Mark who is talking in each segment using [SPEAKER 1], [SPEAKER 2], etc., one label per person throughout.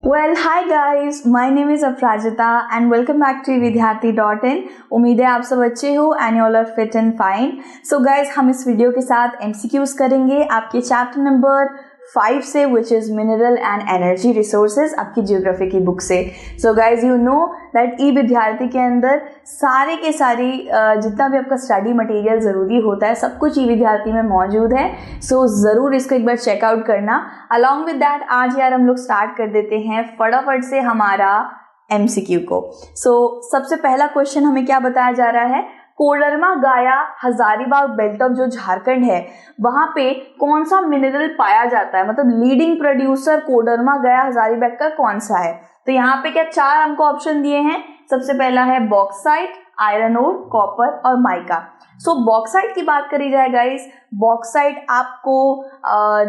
[SPEAKER 1] Well, hi guys, my name is Aprajita and welcome back to vidyarthi.in। उम्मीद है आप सब अच्छे हो and you all are fit and fine। So guys, हम इस वीडियो के साथ MCQs करेंगे आपके चैप्टर नंबर 5 से which is mineral and energy resources आपकी जियोग्राफी की बुक से। So guys you know that ई विद्यार्थी के अंदर सारे के सारी जितना भी आपका स्टडी मटेरियल ज़रूरी होता है सब कुछ ई विद्यार्थी में मौजूद है। सो ज़रूर इसको एक बार चेकआउट करना। अलॉन्ग विद दैट आज यार हम लोग स्टार्ट कर देते हैं फटाफट से हमारा MCQ को। सबसे पहला क्वेश्चन हमें क्या बताया जा रहा है, कोडरमा गाया हजारीबाग बेल्ट ऑफ जो झारखंड है वहां पे कौन सा मिनरल पाया जाता है, मतलब लीडिंग प्रोड्यूसर कोडरमा गाया हजारीबाग का कौन सा है। तो यहाँ पे क्या चार हमको ऑप्शन दिए हैं। सबसे पहला है बॉक्साइट, आयरन ओर, कॉपर और माइका। बॉक्साइट की बात करी जाए गाइस, बॉक्साइट आपको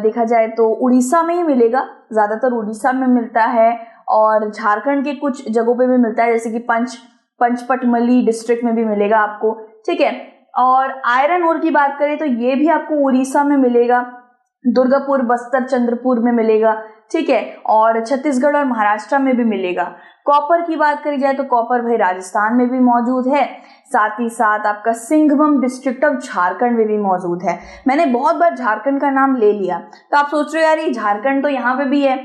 [SPEAKER 1] देखा जाए तो उड़ीसा में ही मिलेगा, ज्यादातर उड़ीसा में मिलता है और झारखंड के कुछ जगहों पे भी मिलता है, जैसे कि पंचपटमली डिस्ट्रिक्ट में भी मिलेगा आपको, ठीक है। और आयरन ओर की बात करें तो ये भी आपको उड़ीसा में मिलेगा, दुर्गापुर, बस्तर, चंद्रपुर में मिलेगा, ठीक है, और छत्तीसगढ़ और महाराष्ट्र में भी मिलेगा। कॉपर की बात करी जाए तो कॉपर भाई राजस्थान में भी मौजूद है, साथ ही साथ आपका सिंघभूम डिस्ट्रिक्ट ऑफ झारखंड में भी मौजूद है। मैंने बहुत बार झारखंड का नाम ले लिया तो आप सोच रहे हो यार ये झारखंड तो यहाँ पे भी है,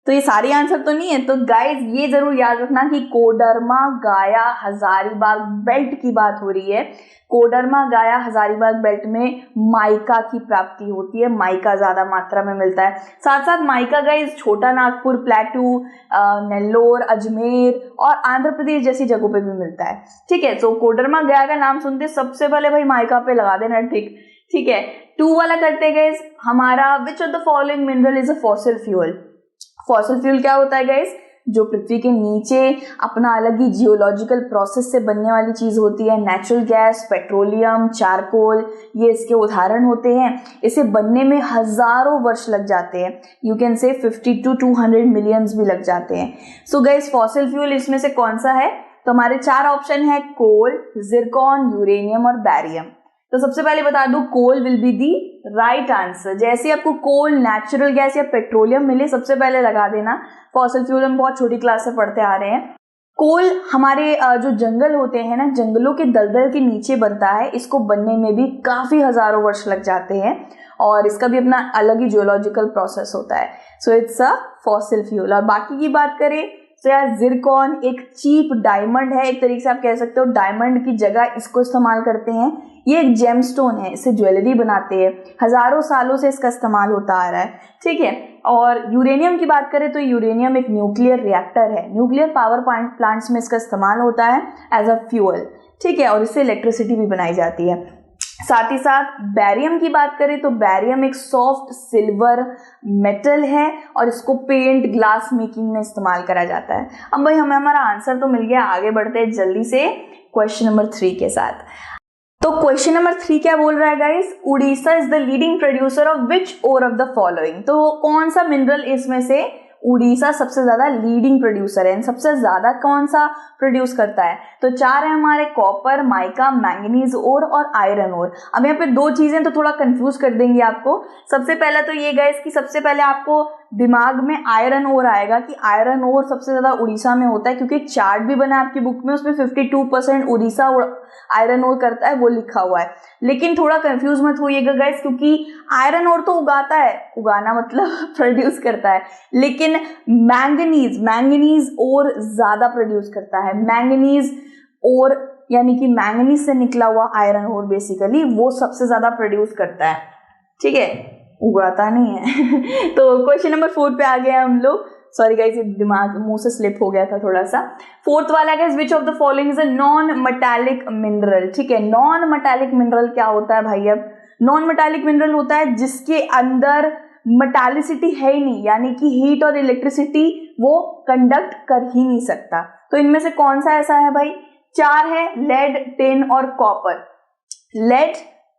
[SPEAKER 1] तो ये सारे आंसर तो नहीं है। तो गाइज ये जरूर याद रखना कि कोडरमा गाया हजारीबाग बेल्ट की बात हो रही है। कोडरमा गाया हजारीबाग बेल्ट में माइका की प्राप्ति होती है, माइका ज्यादा मात्रा में मिलता है। साथ साथ माइका गाइज छोटा नागपुर, प्लेटू, नेल्लोर, अजमेर और आंध्र प्रदेश जैसी जगहों पे भी मिलता है, ठीक है। तो कोडरमा गाया का नाम सुनते सबसे पहले भाई माइका पे लगा देना, ठीक है। 2 वाला करते गए हमारा, विच of the following mineral is a fossil fuel. Fossil fuel क्या होता है गाइस, जो पृथ्वी के नीचे अपना अलग ही जियोलॉजिकल प्रोसेस से बनने वाली चीज होती है। नेचुरल गैस, पेट्रोलियम, चारकोल, ये इसके उदाहरण होते हैं। इसे बनने में हजारों वर्ष लग जाते हैं, you can say 50 to 200 millions भी लग जाते हैं। सो गाइस फॉसिल फ्यूल इसमें से कौन सा है, तो हमारे 4 ऑप्शन है, कोल, जिरकॉन, यूरेनियम और बैरियम। तो सबसे पहले बता दूं coal will be the right answer. जैसे आपको कोल, नेचुरल गैस या पेट्रोलियम मिले सबसे पहले लगा देना। फॉसिल फ्यूल हम बहुत छोटी क्लास से पढ़ते आ रहे हैं। कोल हमारे जो जंगल होते हैं ना, जंगलों के दलदल के नीचे बनता है, इसको बनने में भी काफी हजारों वर्ष लग जाते हैं और इसका भी अपना अलग ही जियोलॉजिकल प्रोसेस होता है। So it's a fossil fuel. और बाकी की बात करें तो यार जिरकॉन एक चीप डायमंड है, एक तरीके से आप कह सकते हो डायमंड की जगह इसको इस्तेमाल करते हैं। ये एक जेमस्टोन है, इससे ज्वेलरी बनाते हैं, हजारों सालों से इसका इस्तेमाल होता आ रहा है, ठीक है। और यूरेनियम की बात करें तो यूरेनियम एक न्यूक्लियर रिएक्टर है, न्यूक्लियर पावर प्लांट्स में इसका इस्तेमाल होता है एज अ फ्यूल, ठीक है, और इससे इलेक्ट्रिसिटी भी बनाई जाती है। साथ ही साथ बैरियम की बात करें तो बैरियम एक सॉफ्ट सिल्वर मेटल है और इसको पेंट, ग्लास मेकिंग में इस्तेमाल करा जाता है। अब भाई हमें हमारा आंसर तो मिल गया, आगे बढ़ते हैं जल्दी से क्वेश्चन नंबर 3 के साथ। तो क्वेश्चन नंबर 3 क्या बोल रहा है guys, Orissa is the leading producer of which ore of the following. तो कौन सा मिनरल इसमें से उड़ीसा सबसे ज्यादा लीडिंग प्रोड्यूसर है, सबसे ज्यादा कौन सा प्रोड्यूस करता है। तो 4 है हमारे, कॉपर, माइका, मैंगनीज ओर और आयरन ओर। अब यहाँ पे 2 चीजें तो थोड़ा कंफ्यूज कर देंगी आपको। सबसे पहला तो ये गाइस कि सबसे पहले आपको दिमाग में आयरन ओर आएगा कि आयरन ओर सबसे ज्यादा उड़ीसा में होता है, क्योंकि एक चार्ट भी बना आपकी बुक में, उसमें 52% उड़ीसा आयरन ओर करता है, वो लिखा हुआ है। लेकिन थोड़ा कंफ्यूज मत होइएगा गाइस, क्योंकि आयरन ओर तो उगाता है, उगाना मतलब प्रोड्यूस करता है, लेकिन मैंगनीज ओर ज्यादा प्रोड्यूस करता है। मैंगनीज ओर यानी कि मैंगनीज से निकला हुआ आयरन ओर बेसिकली वो सबसे ज्यादा प्रोड्यूस करता है, ठीक है, उगाता नहीं है। तो क्वेश्चन नंबर 4 पे आ गए हम लोग। सॉरी गाइस, ये दिमाग मुंह से स्लिप हो गया था थोड़ा सा। 4th वाला guys, which of the following is a non metallic mineral, ठीक है। नॉन मेटालिक मिनरल क्या होता है भाई, अब नॉन मेटालिक मिनरल होता है जिसके अंदर मेटालिसिटी है ही नहीं, यानी कि हीट और इलेक्ट्रिसिटी वो कंडक्ट कर ही नहीं सकता। तो इनमें से कौन सा ऐसा है भाई, 4 है, लेड, टिन और copper. Lead,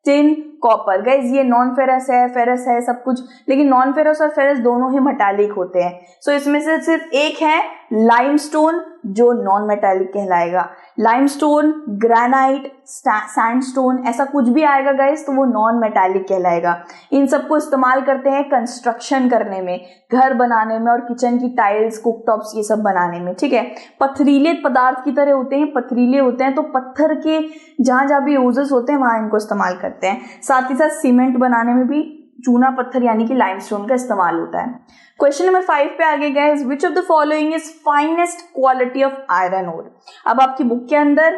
[SPEAKER 1] tin, copper. Guys ये नॉन फेरस है, फेरस है सब कुछ, लेकिन नॉन फेरस और फेरस दोनों ही मेटालिक होते हैं। सो इसमें से सिर्फ एक है लाइमस्टोन जो नॉन मेटालिक कहलाएगा, लाइमस्टोन, ग्रेनाइट, सैंडस्टोन, ऐसा कुछ भी आएगा गाइस तो वो नॉन मेटालिक कहलाएगा। इन सबको इस्तेमाल करते हैं कंस्ट्रक्शन करने में, घर बनाने में और किचन की टाइल्स, कुकटॉप्स, ये सब बनाने में। ठीक है, पथरीले पदार्थ की तरह होते हैं, पथरीले होते हैं, तो पत्थर के जहां जहां भी यूजेस होते हैं वहां इनको इस्तेमाल करते हैं। साथ ही साथ सीमेंट बनाने में भी चूना पत्थर यानी कि लाइमस्टोन का इस्तेमाल होता है। क्वेश्चन नंबर 5 पे आगे guys, which of the following is finest quality of iron ore. अब आपकी बुक के अंदर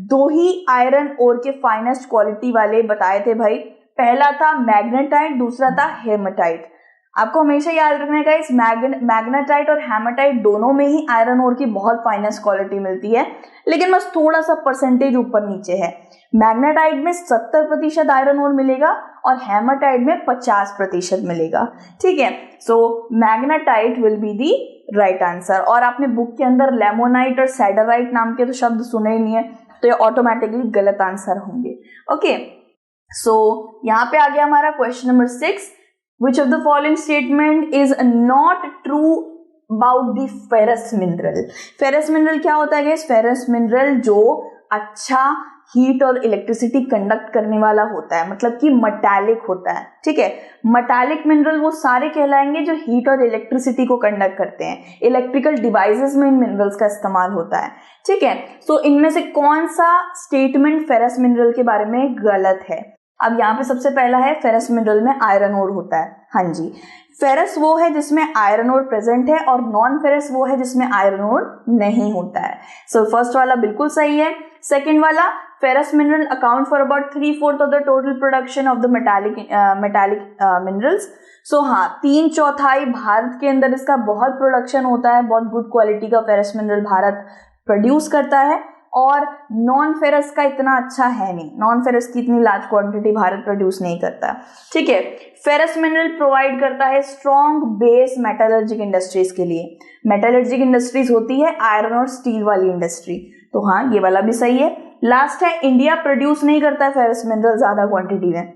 [SPEAKER 1] 2 ही आयरन ओर के फाइनेस्ट क्वालिटी वाले बताए थे भाई। पहला था मैग्नेटाइट, दूसरा था हेमाटाइट। आपको हमेशा याद रखना है गाइस, मैग्नेटाइट और हेमाटाइट दोनों में ही आयरन ओर की बहुत फाइनेस्ट क्वालिटी मिलती है, लेकिन बस थोड़ा सा परसेंटेज ऊपर नीचे है। मैग्नेटाइट में 70% आयरन ओर मिलेगा और हेमाटाइट में 50% मिलेगा। ठीक है, so magnetite will be the right answer. और आपने बुक के अंदर लेमोनाइट और सैडराइट नाम के तो शब्द सुने ही नहीं है, तो ये ऑटोमेटिकली गलत आंसर होंगे। ओके, सो यहाँ पे आ गया हमारा question number 6, which of the following statement is not true about the ferrous mineral। ferrous mineral क्या होता है guys? ferrous mineral जो अच्छा हीट और इलेक्ट्रिसिटी कंडक्ट करने वाला होता है, मतलब कि मेटालिक होता है। ठीक है, मेटालिक मिनरल वो सारे कहलाएंगे जो हीट और इलेक्ट्रिसिटी को कंडक्ट करते हैं। इलेक्ट्रिकल डिवाइसेस में इन मिनरल्स का इस्तेमाल होता है। ठीक है, सो इनमें से कौन सा स्टेटमेंट फेरस मिनरल के बारे में गलत है? अब यहाँ पे सबसे पहला है फेरस मिनरल में आयरन ओर होता है। हाँ जी, फेरस वो है जिसमें आयरन ओर प्रेजेंट है और नॉन फेरस वो है जिसमें आयरन ओर नहीं होता है। सो फर्स्ट वाला बिल्कुल सही है। सेकंड वाला, ferrous mineral account for about 3/4 of the total production of the metallic minerals. So हाँ, 3/4 भारत के अंदर इसका बहुत प्रोडक्शन होता है, बहुत गुड क्वालिटी का फेरस मिनरल भारत प्रोड्यूस करता है। और नॉन फेरस का इतना अच्छा है नहीं, नॉन फेरस की इतनी लार्ज क्वांटिटी भारत प्रोड्यूस नहीं करता। ठीक है, फेरस मिनरल प्रोवाइड करता है स्ट्रॉन्ग बेस मेटलर्जिक इंडस्ट्रीज के लिए। मेटलर्जिक इंडस्ट्रीज होती है आयरन और स्टील वाली इंडस्ट्री, तो हाँ ये वाला भी सही है। लास्ट है, इंडिया प्रोड्यूस नहीं करता है फेरस मिनरल ज्यादा क्वांटिटी में।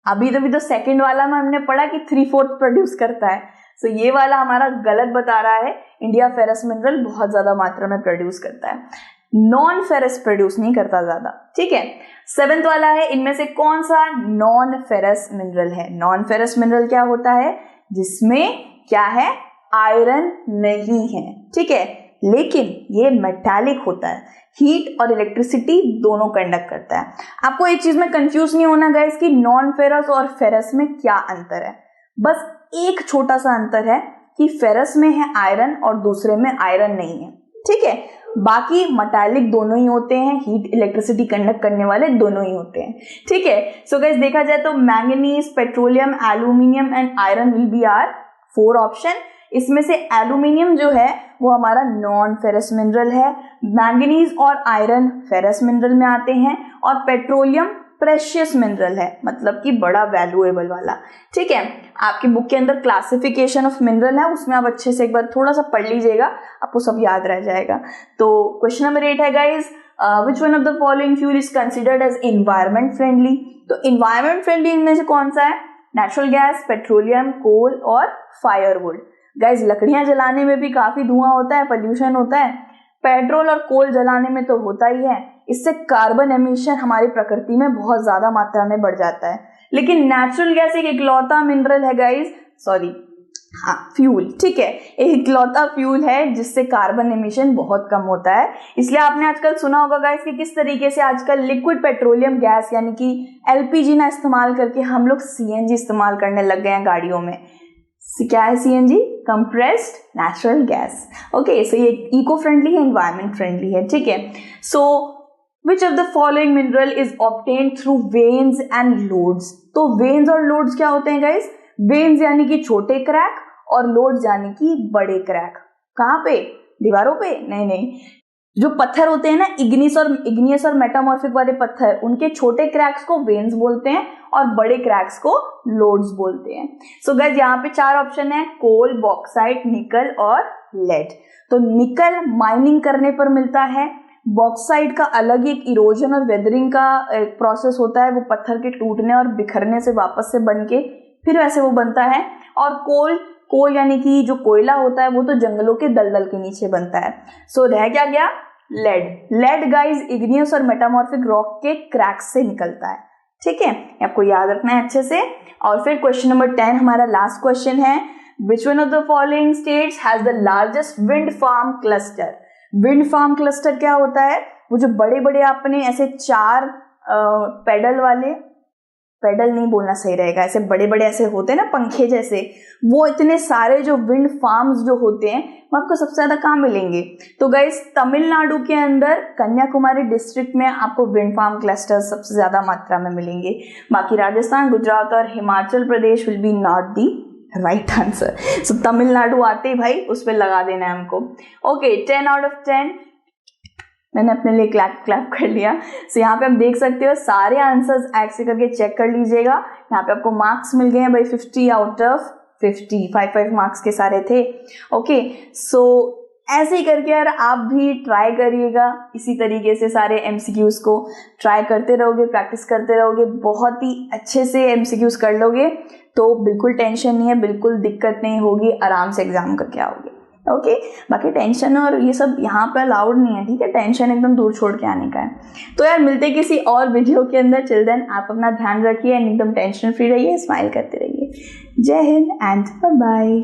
[SPEAKER 1] अभी तो सेकंड वाला में हमने पढ़ा कि 3/4 प्रोड्यूस करता है, सो ये वाला हमारा गलत बता रहा है। इंडिया फेरस मिनरल बहुत ज्यादा मात्रा में प्रोड्यूस करता है, नॉन फेरस प्रोड्यूस नहीं करता ज्यादा। ठीक है, 7th वाला है, इनमें से कौन सा नॉन फेरस मिनरल है? नॉन फेरस मिनरल क्या होता है? जिसमें क्या है? आयरन नहीं है। ठीक है, लेकिन ये मेटालिक होता है, हीट और इलेक्ट्रिसिटी दोनों कंडक्ट करता है। आपको एक चीज में कंफ्यूज नहीं होना गाइस कि नॉन फेरस और फेरस में क्या अंतर है। बस एक छोटा सा अंतर है कि फेरस में है आयरन और दूसरे में आयरन नहीं है। ठीक है, बाकी मेटालिक दोनों ही होते हैं, हीट इलेक्ट्रिसिटी कंडक्ट करने वाले दोनों ही होते हैं। ठीक है, सो गाइस देखा जाए तो manganese, petroleum, aluminium and iron will be are 4 option. इसमें से एल्यूमिनियम जो है वो हमारा नॉन फेरस मिनरल है, मैंगनीज और आयरन फेरस मिनरल में आते हैं और पेट्रोलियम प्रेशियस मिनरल है, मतलब कि बड़ा वैल्यूएबल वाला। ठीक है, आपकी बुक के अंदर क्लासिफिकेशन ऑफ मिनरल है, उसमें आप अच्छे से एक बार थोड़ा सा पढ़ लीजिएगा, आपको सब याद रह जाएगा। तो क्वेश्चन नंबर 8 है guys, which one of the following fuel is considered as environment friendly. तो एनवायरमेंट फ्रेंडली इनमें से कौन सा है? नेचुरल गैस, पेट्रोलियम, कोल और फायरवुड। गाइज लकड़ियां जलाने में भी काफी धुआं होता है, पोल्यूशन होता है। पेट्रोल और कोल जलाने में तो होता ही है, इससे कार्बन एमिशन हमारी प्रकृति में बहुत ज्यादा मात्रा में बढ़ जाता है। लेकिन नेचुरल गैस एक इकलौता मिनरल है गाइज, फ्यूल। ठीक है, एक इकलौता फ्यूल है जिससे कार्बन एमिशन बहुत कम होता है। इसलिए आपने आजकल सुना होगा गाइज कि किस तरीके से आजकल लिक्विड पेट्रोलियम गैस यानी कि एलपीजी ना इस्तेमाल करके हम लोग सीएनजी इस्तेमाल करने लग गए हैं गाड़ियों में। क्या है CNG? Compressed natural gas. Okay, so ये इको फ्रेंडली है, एनवायरमेंट फ्रेंडली है। ठीक है, so which of the following mineral is obtained through veins and lodes. तो वेन्स और लोड्स क्या होते हैं गाइस? वेन्स यानी कि छोटे क्रैक और लोड्स यानी कि बड़े क्रैक। कहाँ पे? दीवारों पे? नहीं, जो पत्थर होते हैं ना, इग्नियस और मेटामॉर्फिक वाले पत्थर, उनके छोटे क्रैक्स को वेन्स बोलते हैं और बड़े क्रैक्स को लोड्स बोलते हैं। सो गाइस यहाँ पे 4 ऑप्शन है, कोल, बॉक्साइट, निकल और लेड। तो निकल माइनिंग करने पर मिलता है, बॉक्साइट का अलग एक इरोजन और वेदरिंग का प्रोसेस होता है, वो पत्थर के टूटने और बिखरने से वापस से बन के फिर वैसे वो बनता है। और कोल कोल यानी कि जो कोयला होता है वो तो जंगलों के दलदल के नीचे बनता है। सो रह क्या गया? लेड। लेड गाइज इग्नियस और मेटामॉर्फिक रॉक के क्रैक्स से निकलता है। ठीक है, आपको याद रखना है अच्छे से। और फिर क्वेश्चन नंबर 10 हमारा लास्ट क्वेश्चन है, which one of the following states has the largest wind farm cluster? Wind farm cluster क्या होता है? वो जो बड़े बड़े आपने ऐसे 4 पेडल वाले, पेडल नहीं बोलना सही रहेगा, ऐसे बड़े बड़े ऐसे होते हैं ना पंखे जैसे, वो इतने सारे जो विंड फार्म्स जो होते हैं वो आपको सबसे ज्यादा कहाँ मिलेंगे? तो गाइस तमिलनाडु के अंदर कन्याकुमारी डिस्ट्रिक्ट में आपको विंड फार्म क्लस्टर सबसे ज्यादा मात्रा में मिलेंगे। बाकी राजस्थान, गुजरात और Himachal Pradesh will be not the right answer. सो तमिलनाडु आते ही भाई उस पर लगा देना है हमको। ओके, 10 आउट ऑफ 10 मैंने अपने लिए क्लैप कर लिया। सो यहाँ पे आप देख सकते हो सारे आंसर्स ऐसे करके चेक कर लीजिएगा। यहाँ पे आपको मार्क्स मिल गए हैं भाई 50 आउट ऑफ 50, 5 मार्क्स के सारे थे। ओके, सो ऐसे ही करके यार आप भी ट्राई करिएगा, इसी तरीके से सारे एमसीक्यूज को ट्राई करते रहोगे, प्रैक्टिस करते रहोगे, बहुत ही अच्छे से एमसीक्यूज कर लोगे तो बिल्कुल टेंशन नहीं है, बिल्कुल दिक्कत नहीं होगी, आराम से एग्जाम करके आओगे। ओके, बाकी टेंशन और ये सब यहाँ पे अलाउड नहीं है, ठीक है, टेंशन एकदम दूर छोड़ के आने का है। तो यार मिलते किसी और वीडियो के अंदर। चिल देन आप अपना ध्यान रखिए एंड एकदम टेंशन फ्री रहिए, स्माइल करते रहिए। जय हिंद एंड बाय बाय।